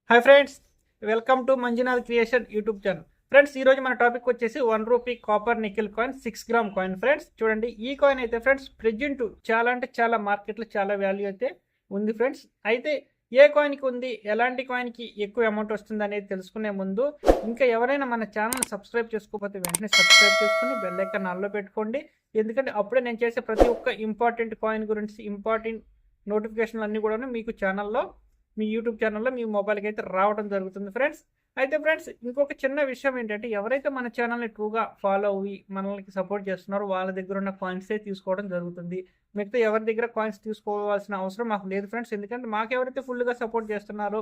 Hi friends, welcome to Manjunath creation YouTube channel. Friends, ఈరోజు మన topic వచ్చేసి 1 rupee copper nickel coin 6 gram coin. Friends చూడండి, ఈ coin అయితే ఫ్రెండ్స్ ప్రెజెంట్ చాలా అంటే చాలా మార్కెట్లో చాలా వాల్యూ అయితే ఉంది ఫ్రెండ్స్. అయితే ఏ కాయిన్కి ఉంది, ఎలాంటి కాయిన్కి ఎక్కువ అమౌంట్ వస్తుంది అనేది తెలుసుకునే ముందు ఇంకా ఎవరైనా మన ఛానల్ సబ్స్క్రైబ్ చేసుకోకపోతే వెంటనే సబ్స్క్రైబ్ చేసుకుని బెల్ ఐకాన్ ఆన్లో పెట్టుకోండి. ఎందుకంటే అప్పుడే నేను చేసే ప్రతి ఒక్క ఇంపార్టెంట్ కాయిన్ గురించి ఇంపార్టెంట్ నోటిఫికేషన్లు అన్నీ కూడా మీకు ఛానల్లో, మీ యూట్యూబ్ ఛానల్లో మీ మొబైల్కి అయితే రావడం జరుగుతుంది ఫ్రెండ్స్. అయితే ఫ్రెండ్స్, ఇంకొక చిన్న విషయం ఏంటంటే, ఎవరైతే మన ఛానల్ని ట్రూగా ఫాలో అయ్యి మనల్ని సపోర్ట్ చేస్తున్నారో వాళ్ళ దగ్గర ఉన్న కాయిన్సే తీసుకోవడం జరుగుతుంది. మిగతా ఎవరి దగ్గర కాయిన్స్ తీసుకోవాల్సిన అవసరం మాకు లేదు ఫ్రెండ్స్. ఎందుకంటే మాకు ఎవరైతే ఫుల్గా సపోర్ట్ చేస్తున్నారో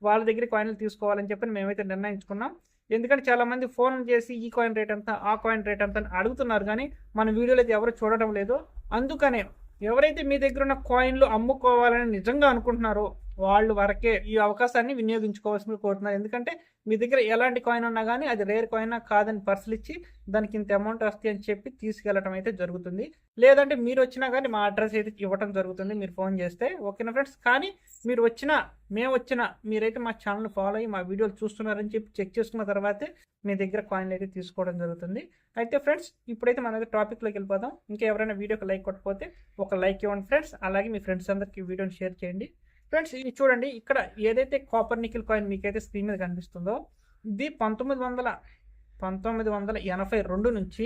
వాళ్ళ దగ్గర కాయిన్లు తీసుకోవాలని చెప్పి మేమైతే నిర్ణయించుకున్నాం. ఎందుకంటే చాలామంది ఫోన్ చేసి ఈ కాయిన్ రేట్ ఎంత, ఆ కాయిన్ రేట్ ఎంత అని అడుగుతున్నారు, కానీ మన వీడియోలు అయితే ఎవరు చూడడం లేదు. అందుకనే ఎవరైతే మీ దగ్గర ఉన్న కాయిన్లు అమ్ముకోవాలని నిజంగా అనుకుంటున్నారో వాళ్ళు వరకే ఈ అవకాశాన్ని వినియోగించుకోవాల్సింది కోరుతున్నారు. ఎందుకంటే మీ దగ్గర ఎలాంటి కాయిన్ ఉన్నా కానీ అది రేర్ కాయిన్ కాదని పర్సులు ఇచ్చి దానికి ఇంత అమౌంట్ వస్తుంది అని చెప్పి తీసుకెళ్ళటం అయితే జరుగుతుంది. లేదంటే మీరు వచ్చినా కానీ మా అడ్రస్ అయితే ఇవ్వడం జరుగుతుంది మీరు ఫోన్ చేస్తే. ఓకేనా ఫ్రెండ్స్? కానీ మీరు వచ్చినా మేము వచ్చినా మీరైతే మా ఛానల్ ఫాలో అయ్యి మా వీడియోలు చూస్తున్నారని చెప్పి చెక్ చేసుకున్న తర్వాతే మీ దగ్గర కాయిన్లు అయితే తీసుకోవడం జరుగుతుంది. అయితే ఫ్రెండ్స్, ఇప్పుడైతే మన టాపిక్లోకి వెళ్ళిపోదాం. ఇంకా ఎవరైనా వీడియోకి లైక్ కొట్టకపోతే ఒక లైక్ ఇవ్వండి ఫ్రెండ్స్. అలాగే మీ ఫ్రెండ్స్ అందరికీ వీడియోని షేర్ చేయండి. ఫ్రెండ్స్, ఇది చూడండి, ఇక్కడ ఏదైతే కాపర్ నికెల్ కాయిన్ మీకైతే స్క్రీన్ మీద కనిపిస్తుందో ఇది 1982 నుంచి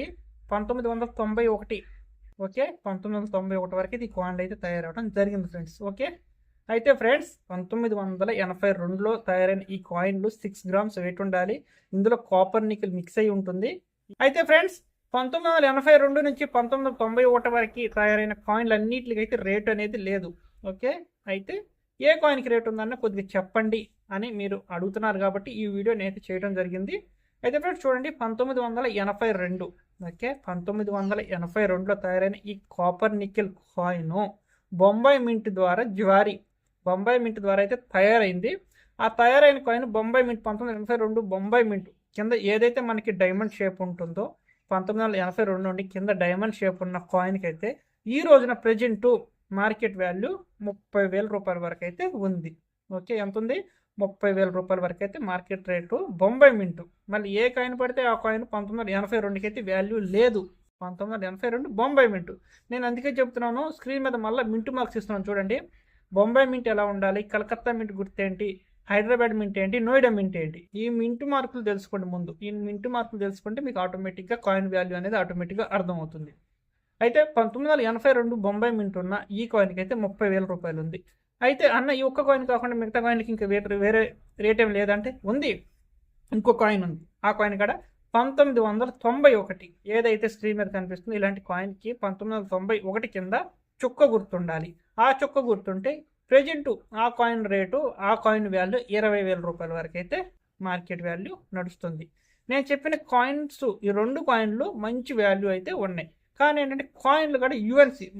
1991, ఓకే, 1991 వరకు ఇది కాయిన్లు అయితే తయారవడం జరిగింది ఫ్రెండ్స్. ఓకే, అయితే ఫ్రెండ్స్ 1982లో తయారైన ఈ కాయిన్లు 6 గ్రామ్స్ వెయిట్ ఉండాలి. ఇందులో కాపర్ నికెల్ మిక్స్ అయి ఉంటుంది. అయితే ఫ్రెండ్స్, 1982 నుంచి 1991 వరకు తయారైన కాయిన్లు అన్నిటికైతే రేట్ అనేది లేదు. ఓకే, అయితే ఏ కాయిన్కి రేట్ ఉందన్న కొద్దిగా చెప్పండి అని మీరు అడుగుతున్నారు కాబట్టి ఈ వీడియో నేనైతే చేయడం జరిగింది. అయితే ఫ్రెండ్స్ చూడండి, 1982, ఓకే, 1982లో తయారైన ఈ copper nickel coin Bombay mint ద్వారా అయితే తయారైంది. ఆ తయారైన coin Bombay mint 1982 Bombay mint కింద ఏదైతే మనకి డైమండ్ షేప్ ఉంటుందో 1982 నుండి కింద డైమండ్ షేప్ ఉన్న కాయిన్కి అయితే ఈ రోజున ప్రజెంటు మార్కెట్ వాల్యూ 30,000 రూపాయల వరకు అయితే ఉంది. ఓకే, ఎంత ఉంది? 30,000 రూపాయల వరకు అయితే మార్కెట్ రేటు బొంబాయి మింటు. మళ్ళీ ఏ కాయిన్ పడితే ఆ కాయిన్ 1982కి అయితే వాల్యూ లేదు. 1982 బొంబాయి మింటు. నేను అందుకే చెప్తున్నాను, స్క్రీన్ మీద మళ్ళీ మింటు మార్క్స్ ఇస్తున్నాను చూడండి. బొంబాయి మింట్ ఎలా ఉండాలి, కలకత్తా మింట్ గుర్తేంటి, హైదరాబాద్ మింట్ ఏంటి, నోయిడా మింట్ ఏంటి, ఈ మింటు మార్కులు తెలుసుకోండి ముందు. ఈ మింటు మార్కులు తెలుసుకుంటే మీకు ఆటోమేటిక్గా కాయిన్ వాల్యూ అనేది ఆటోమేటిక్గా అర్థమవుతుంది. అయితే 1982 బొంబాయి మింట్ ఉన్న ఈ కాయిన్కి అయితే 30,000 రూపాయలు ఉంది. అయితే అన్న, ఈ ఒక్క కాయిన్ కాకుండా మిగతా కాయిన్కి ఇంకా వేరే రేట్ ఏం లేదంటే ఉంది. ఇంకో కాయిన్ ఉంది. ఆ కాయిన్ కాడ 1991 ఏదైతే స్క్రీన్ మీద కనిపిస్తుందో ఇలాంటి కాయిన్కి 1991 కింద చుక్క గుర్తుండాలి. ఆ చుక్క గుర్తుంటే ప్రజెంట్ ఆ కాయిన్ రేటు, ఆ కాయిన్ వాల్యూ 20,000 రూపాయల వరకు అయితే మార్కెట్ వాల్యూ నడుస్తుంది. నేను చెప్పిన కాయిన్స్, ఈ 2 కాయిన్లు మంచి వాల్యూ అయితే ఉన్నాయి. కానీ ఏంటంటే కాయిన్లు కూడా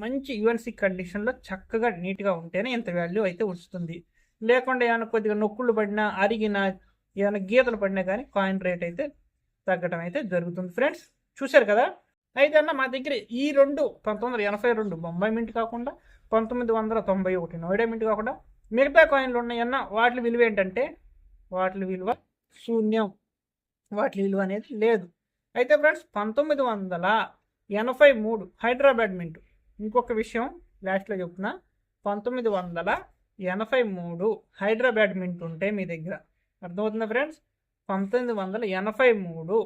మంచి యుఎన్సి కండిషన్లో చక్కగా నీట్గా ఉంటేనే ఇంత వాల్యూ అయితే వస్తుంది. లేకుండా ఏమైనా కొద్దిగా నొక్కులు పడినా, అరిగినా, ఏమైనా గీతలు పడినా కానీ కాయిన్ రేట్ అయితే తగ్గడం అయితే జరుగుతుంది ఫ్రెండ్స్. చూశారు కదా? అయితే అన్న, మా దగ్గర ఈ 1982 బొంబాయి మింట్ కాకుండా 1991 నోయిడా మింట్ కాకుండా మిగతా కాయిన్లు ఉన్నాయన్న, వాటి విలువ ఏంటంటే వాటి విలువ శూన్యం. వాటి విలువ అనేది లేదు. అయితే ఫ్రెండ్స్, 1983 హైదరాబాద్ మింట్. ఇంకొక విషయం లాస్ట్లో చెప్తున్నా, 1983 హైదరాబాద్ మింట్ ఉంటే మీ దగ్గర, అర్థమవుతుందా ఫ్రెండ్స్? 1983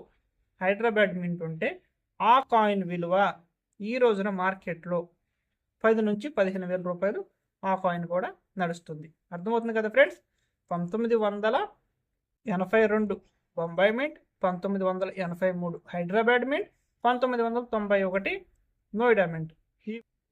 హైదరాబాద్ మింట్ ఉంటే ఆ కాయిన్ విలువ ఈ రోజున మార్కెట్లో 10 నుంచి 15,000 రూపాయలు ఆ కాయిన్ కూడా నడుస్తుంది. అర్థమవుతుంది కదా friends? 1982 Bombay mint, 1983 Hyderabad mint, 1991 Noida mint.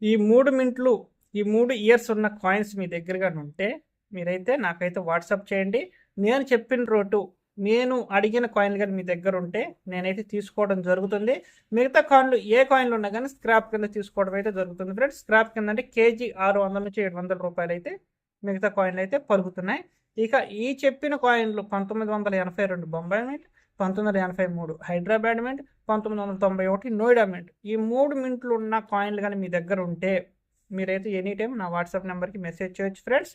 ఈ 3 మింట్లు, ఈ 3 ఇయర్స్ ఉన్న కాయిన్స్ మీ దగ్గరగా ఉంటే మీరైతే నాకైతే వాట్సాప్ చేయండి. నేను చెప్పిన రోటు, నేను అడిగిన కాయిన్లు కానీ మీ దగ్గర ఉంటే నేనైతే తీసుకోవడం జరుగుతుంది. మిగతా కాయిన్లు ఏ కాయిన్లు ఉన్నా కానీ స్క్రాప్ కింద తీసుకోవడం అయితే జరుగుతుంది ఫ్రెండ్స్. స్క్రాప్ కింద అంటే కేజీ 600 నుంచి 700 రూపాయలు అయితే మిగతా కాయిన్లు అయితే పలుకుతున్నాయి. ఇక ఈ చెప్పిన కాయిన్లు 1982 Bombay mint, 1983 Hyderabad mint, 1991 Noida mint. ఈ 3 మింట్లు ఉన్న కాయిన్లు కానీ మీ దగ్గర ఉంటే మీరైతే ఎనీ టైం నా వాట్సాప్ నెంబర్కి మెసేజ్ చేయొచ్చు ఫ్రెండ్స్.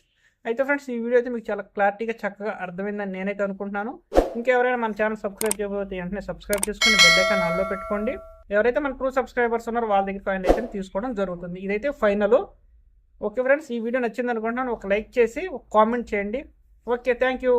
అయితే ఫ్రెండ్స్ ఈ వీడియో అయితే మీకు చాలా క్లారిటీగా చక్కగా అర్థమైందని నేనైతే అనుకుంటున్నాను. ఇంకెవరైనా మన ఛానల్ సబ్స్క్రైబ్ చేయకపోతే వెంటనే సబ్స్క్రైబ్ చేసుకుని బెల్ ఐకాన్ ఆన్లో పెట్టుకోండి. ఎవరైతే మన ట్రూ సబ్స్క్రైబర్స్ ఉన్నారో వాళ్ళ దగ్గర కాయిన్ అయితే తీసుకోవడం జరుగుతుంది. ఇదైతే ఫైనల్. ఓకే ఫ్రెండ్స్, ఈ వీడియో నచ్చింది అనుకుంటున్నాను. ఒక లైక్ చేసి ఒక కామెంట్ చేయండి. Okay, thank you.